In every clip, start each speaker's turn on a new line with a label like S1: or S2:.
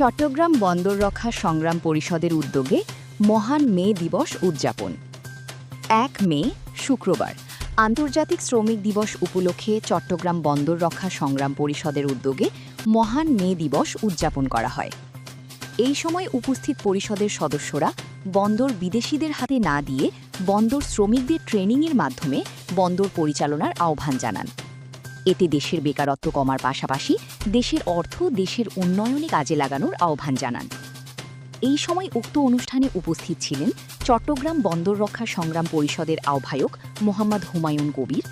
S1: চট্টগ্রাম বন্দর রক্ষা সংগ্রাম পরিষদের উদ্যোগে মহান মে দিবস উদযাপন। ১ মে শুক্রবার আন্তর্জাতিক শ্রমিক দিবস উপলক্ষে চট্টগ্রাম বন্দর রক্ষা সংগ্রাম পরিষদের উদ্যোগে মহান মে দিবস উদযাপন করা হয়। এই সময় উপস্থিত পরিষদের সদস্যরা বন্দর বিদেশিদের হাতে না দিয়ে বন্দর শ্রমিকদের ট্রেনিংয়ের মাধ্যমে বন্দর পরিচালনার আহ্বান জানান। এতে দেশের বেকারত্ব কমার পাশাপাশি দেশের অর্থ দেশের উন্নয়নে কাজে লাগানোর আহ্বান জানান। এই সময় উক্ত অনুষ্ঠানে উপস্থিত ছিলেন চট্টগ্রাম বন্দর রক্ষা সংগ্রাম পরিষদের আহ্বায়ক মোহাম্মদ হুমায়ুন কবির,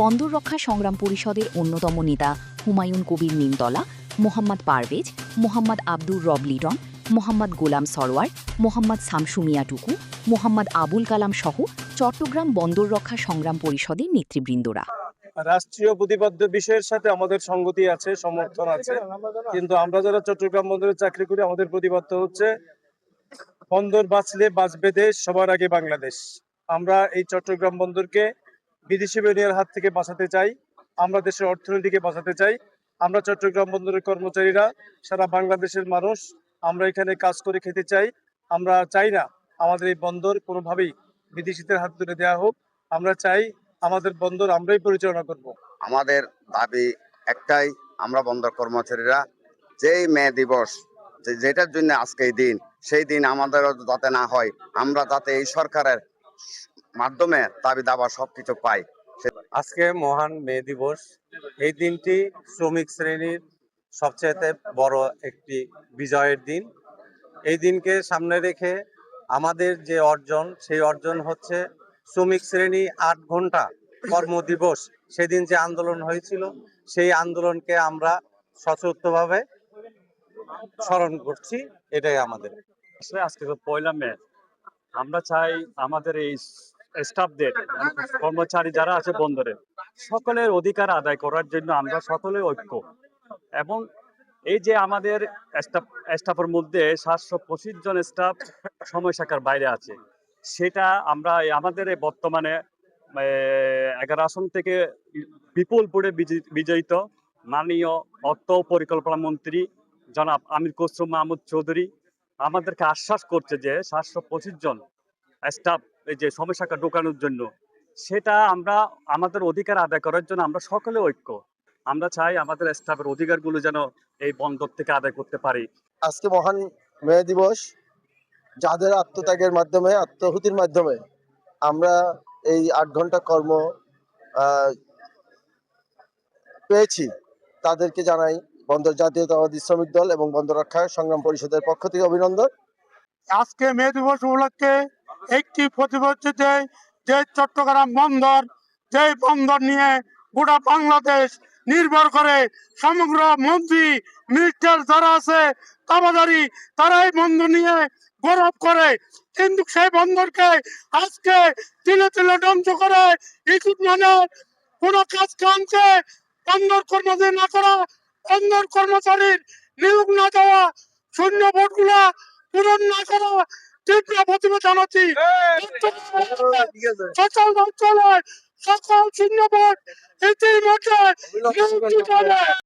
S1: বন্দর রক্ষা সংগ্রাম পরিষদের অন্যতম নেতা হুমায়ুন কবির নিমতলা, মোহাম্মদ পারভেজ, মোহাম্মদ আব্দুর রব লিটন, মোহাম্মদ গোলাম সরওয়ার, মোহাম্মদ শামসু মিয়া টুকু, মোহাম্মদ আবুল কালাম সহ চট্টগ্রাম বন্দর রক্ষা সংগ্রাম পরিষদের নেতৃবৃন্দরা।
S2: রাষ্ট্রীয় প্রতিবদ্ধ বিষয়ের সাথে আমাদের সঙ্গতি আছে, সমর্থন আছে, কিন্তু আমরা যারা চট্টগ্রাম বন্দরে চাকরি করি আমাদের প্রতিবদ্ধ হচ্ছে বন্দর বাঁচলে বাঁচবে দেশ, সবার আগে বাংলাদেশ। আমরা এই চট্টগ্রাম বন্দরকে বিদেশি বেনিয়ার হাত থেকে বাঁচাতে চাই, আমরা দেশের অর্থনীতিকে বাঁচাতে চাই। আমরা চট্টগ্রাম বন্দরের কর্মচারীরা, সারা বাংলাদেশের মানুষ, আমরা এখানে কাজ করে খেতে চাই। আমরা চাই না আমাদের এই বন্দর কোনোভাবেই বিদেশিদের হাত তুলে দেওয়া হোক। আমরা চাই আমাদের বন্দর আমরাই পরিচালনা করব।
S3: আমাদের দাবি একটাই, আমরা বন্দর কর্মচারীরা যেই মে দিবস যেটার জন্য আজকে এই দিন, সেই দিন আমাদেরও যাতে না হয়, আমরা যাতে এই সরকারের মাধ্যমে দাবি দাবা সবকিছু পাই।
S2: আজকে মহান মে দিবস, এই দিনটি শ্রমিক শ্রেণীর সবচেয়ে বড় একটি বিজয়ের দিন। এই দিনকে সামনে রেখে আমাদের যে অর্জন, সেই অর্জন হচ্ছে শ্রমিক শ্রেণী ৮ ঘন্টা কর্মদিবস। সেদিন যে আন্দোলন হয়েছিল, সেই আন্দোলনকে আমরা সচেতনভাবে স্মরণ করছি। এটাই আমাদের
S4: আজকে তো ১লা মে। আমরা চাই আমাদের এই স্টাফদের, কর্মচারী যারা আছে বন্দরে, সকলের অধিকার আদায় করার জন্য আমরা সকলে ঐক্য। এবং এই যে আমাদের স্টাফের মধ্যে ৭২৫ জন স্টাফ সময় শাখার বাইরে আছে, সেটা আমরা আমাদের বর্তমানে ১১ আসন থেকে বিপুল ভোটে বিজয়িত মাননীয় অর্থ পরিকল্পনা মন্ত্রী জনাব আমির খসরু মাহমুদ চৌধুরী আমাদেরকে আশ্বাস করছে যে ৭২৫ জন স্টাফ এই যে সময় শাখা ঢোকানোর জন্য, সেটা আমরা আমাদের অধিকার আদায় করার জন্য আমরা সকলে ঐক্য। আমরা চাই আমাদের স্টাফের অধিকারগুলো যেন এই বন্দর থেকে আদায় করতে পারি।
S5: আজকে মহান মে দিবস, যাদের আত্মত্যাগের মাধ্যমে, আত্মাহুতির মাধ্যমে আমরা এই ৮ ঘন্টা কর্ম পেয়েছি, তাদেরকে জানাই বন্দর জাতীয়তাবাদী শ্রমিক দল এবং বন্দর রক্ষা সংগ্রাম পরিষদের পক্ষ থেকে অভিনন্দন।
S6: আজকে মে দিবস উপলক্ষে একটি প্রতিশ্রুতি দেয় যে চট্টগ্রাম বন্দর, যে বন্দর নিয়ে গোটা বাংলাদেশ নির্ভর করে, সমগ্র মন্ত্রী মিনিস্টার যারা আছে তাবাদারি, তারা এই বন্দর নিয়ে গৌরব করে, কিন্তু সেই বন্দরকে আজকে তিলে তিলে ধ্বংস করে ইকুত মানে কোনো কাজ কামকে বন্দর কর্মচারী না করা, বন্দর কর্মচারীর নিয়োগ না দেওয়া, শূন্য ভোটগুলা পূরণ না করা তীব্র প্রতিবাদ জানাচ্ছি। সকল অঞ্চলে সকল শূন্য ভোট ইতিমধ্যে